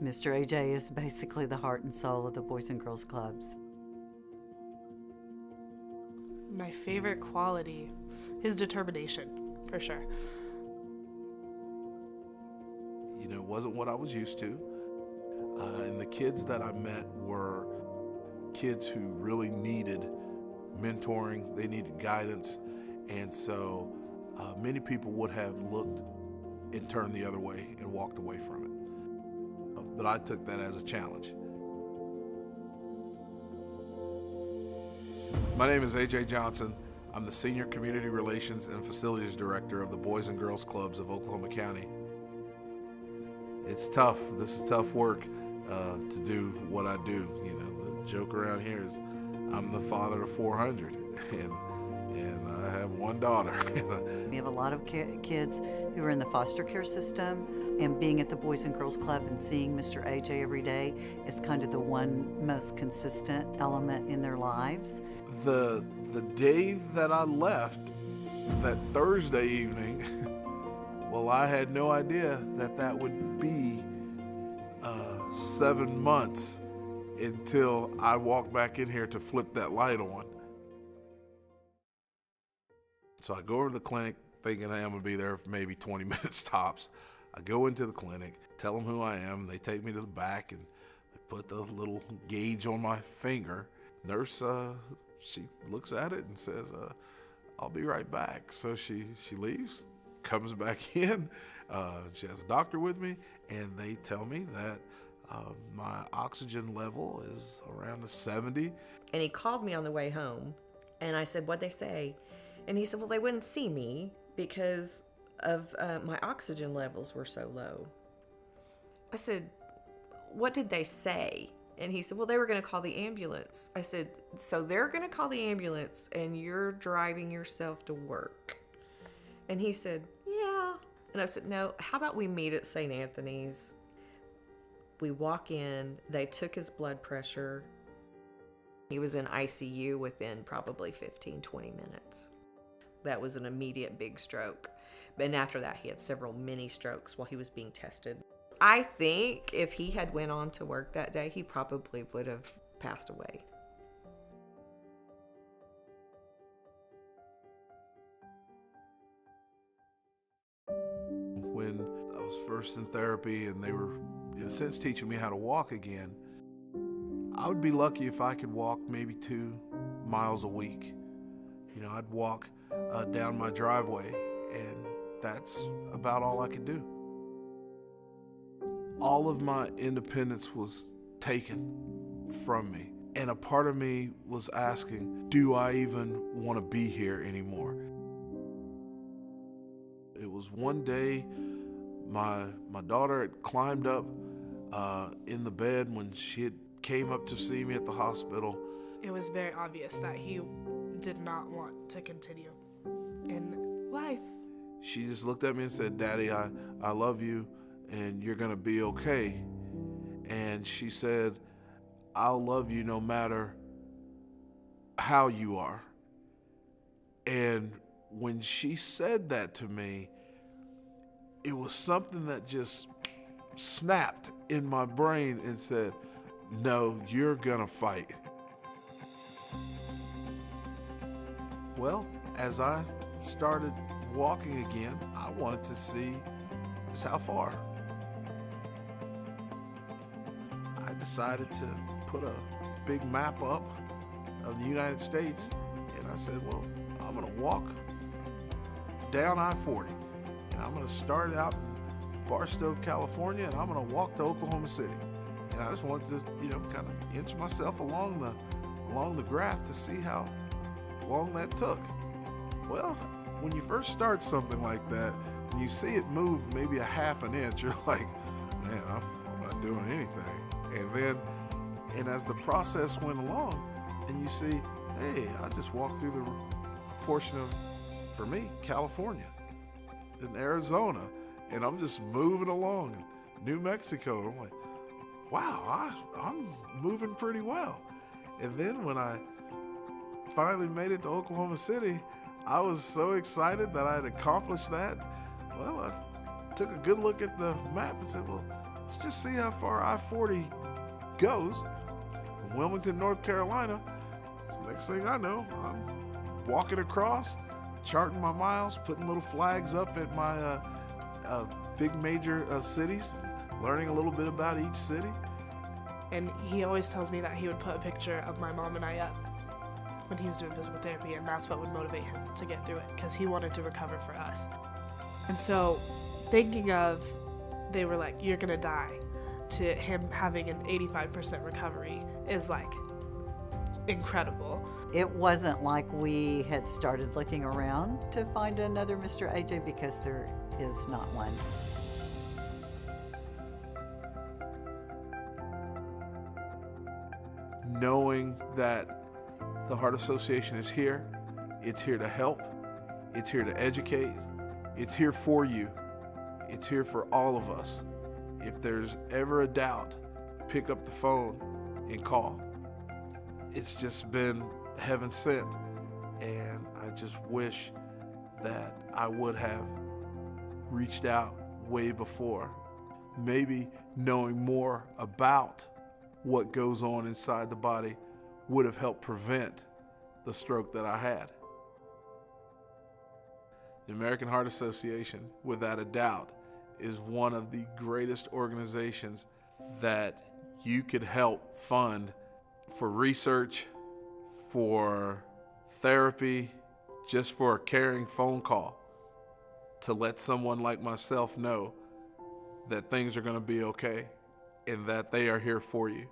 Mr. AJ is basically the heart and soul of the Boys and Girls Clubs. My favorite quality, his determination, for sure. You know, it wasn't what I was used to. And the kids that I met were kids who really needed mentoring, they needed guidance, and so many people would have looked and turned the other way and walked away from it. But I took that as a challenge. My name is AJ Johnson. I'm the Senior Community Relations and Facilities Director of the Boys and Girls Clubs of Oklahoma County. It's tough. This is tough work to do what I do. You know, the joke around here is I'm the father of 400, and I have one daughter. We have a lot of kids who are in the foster care system, and being at the Boys and Girls Club and seeing Mr. AJ every day is kind of the one most consistent element in their lives. The day that I left, that Thursday evening, well, I had no idea that would be 7 months until I walked back in here to flip that light on. So I go over to the clinic thinking I'm gonna be there for maybe 20 minutes tops. I go into the clinic, tell them who I am. They take me to the back and they put the little gauge on my finger. Nurse, she looks at it and says, I'll be right back. So she leaves, comes back in. She has a doctor with me, and they tell me that my oxygen level is around a 70. And he called me on the way home, and I said, "What'd they say?" And he said, "Well, they wouldn't see me because of my oxygen levels were so low." I said, "What did they say?" And he said, "Well, they were going to call the ambulance." I said, "So they're going to call the ambulance and you're driving yourself to work?" And he said, "Yeah." And I said, "No, how about we meet at St. Anthony's?" We walk in, they took his blood pressure. He was in ICU within probably 15, 20 minutes. That was an immediate big stroke. And after that, he had several mini strokes while he was being tested. I think if he had went on to work that day, he probably would have passed away. When I was first in therapy and they were, in a sense, teaching me how to walk again, I would be lucky if I could walk maybe 2 miles a week. You know, I'd walk down my driveway, and that's about all I could do. All of my independence was taken from me, and a part of me was asking, do I even want to be here anymore? It was one day, my daughter had climbed up in the bed when she had came up to see me at the hospital. It was very obvious that he did not want to continue in life. She just looked at me and said, "Daddy, I love you and you're gonna be okay." And she said, "I'll love you no matter how you are." And when she said that to me, it was something that just snapped in my brain and said, "No, you're gonna fight." Well, as I started walking again, I wanted to see just how far. I decided to put a big map up of the United States, and I said, well, I'm gonna walk down I-40, and I'm gonna start out in Barstow, California, and I'm gonna walk to Oklahoma City. And I just wanted to, kind of inch myself along the graph to see how long that took. Well, when you first start something like that, and you see it move maybe a half an inch, you're like, man, I'm not doing anything. And as the process went along, and you see, hey, I just walked through a portion of, for me, California, in Arizona, and I'm just moving along in New Mexico. And I'm like, wow, I'm moving pretty well. And then when I finally made it to Oklahoma City, I was so excited that I had accomplished that. Well, I took a good look at the map and said, well, let's just see how far I-40 goes. In Wilmington, North Carolina, so next thing I know, I'm walking across, charting my miles, putting little flags up at my big major cities, learning a little bit about each city. And he always tells me that he would put a picture of my mom and I up when he was doing physical therapy, and that's what would motivate him to get through it, because he wanted to recover for us. And so thinking of, they were like, you're gonna die, to him having an 85% recovery is like incredible. It wasn't like we had started looking around to find another Mr. AJ, because there is not one. Knowing that the Heart Association is here, it's here to help, it's here to educate, it's here for you, it's here for all of us. If there's ever a doubt, pick up the phone and call. It's just been heaven sent, and I just wish that I would have reached out way before. Maybe knowing more about what goes on inside the body would have helped prevent the stroke that I had. The American Heart Association, without a doubt, is one of the greatest organizations that you could help fund for research, for therapy, just for a caring phone call to let someone like myself know that things are going to be okay and that they are here for you.